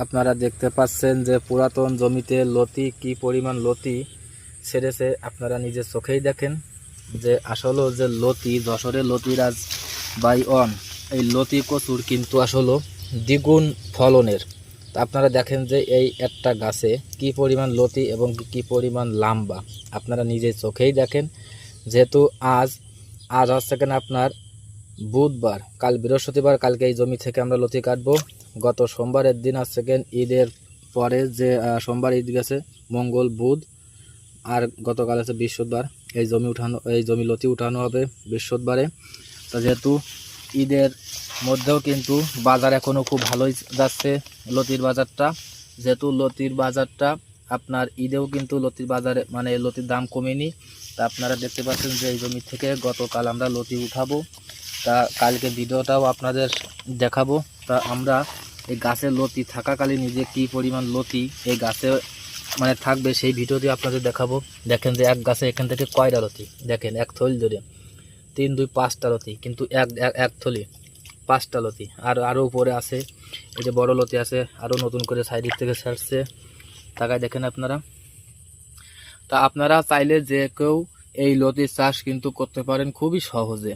আপনারা দেখতে পাচ্ছেন যে পুরাতন জমিতে লতি কি পরিমাণ লতি ছেড়েছে। আপনারা নিজের চোখেই দেখেন যে আসলে যে লতি যশোরে লতিরাজ বাই অন এই লতি কচুর কিন্তু আসলে দ্বিগুণ ফলনের। তা আপনারা দেখেন যে এই একটা গাছে কি পরিমাণ লতি এবং কি পরিমাণ লম্বা, আপনারা নিজের চোখেই দেখেন। যেহেতু আজ হচ্ছে কেন আপনার বুধবার, কাল বৃহস্পতিবার, কালকে এই জমি থেকে আমরা লতি কাটবো। গত সোমবারের দিন আসছে ঈদের পরে যে সোমবার ঈদ গেছে, মঙ্গল বুধ আর গতকাল আছে বৃহস্পতিবার। এই জমি লতি উঠানো হবে বৃহস্পতিবারে। তো যেহেতু ঈদের মধ্যেও কিন্তু বাজার এখনও খুব ভালোই যাচ্ছে লতির বাজারটা। যেহেতু লতির বাজারটা আপনার ঈদেও কিন্তু লতির বাজারে মানে লতির দাম কমেনি। তা আপনারা দেখতে পাচ্ছেন যে এই জমি থেকে গতকাল আমরা লতি উঠাবো। তা কালকে ভিডিওটাও আপনাদের দেখাবো। তা আমরা এই গাছের লতি থাকাকালীন নিজে কি পরিমাণ লতি এই গাছে মানে থাকবে সেই ভিডিওটি আপনাদের দেখাবো। দেখেন যে এক গাছে এখান থেকে কয়টা লতি, দেখেন এক থলি ধরে 3 2 5টা লতি, কিন্তু এক থলি 5টা লতি। আর আরও উপরে আছে, এই যে বড় লতি আছে, আরও নতুন করে সাইড থেকে ছাড়ছে। তাকায় দেখেন আপনারা। তা আপনারা চাইলে যে কেউ এই লতির চাষ কিন্তু করতে পারেন খুবই সহজে।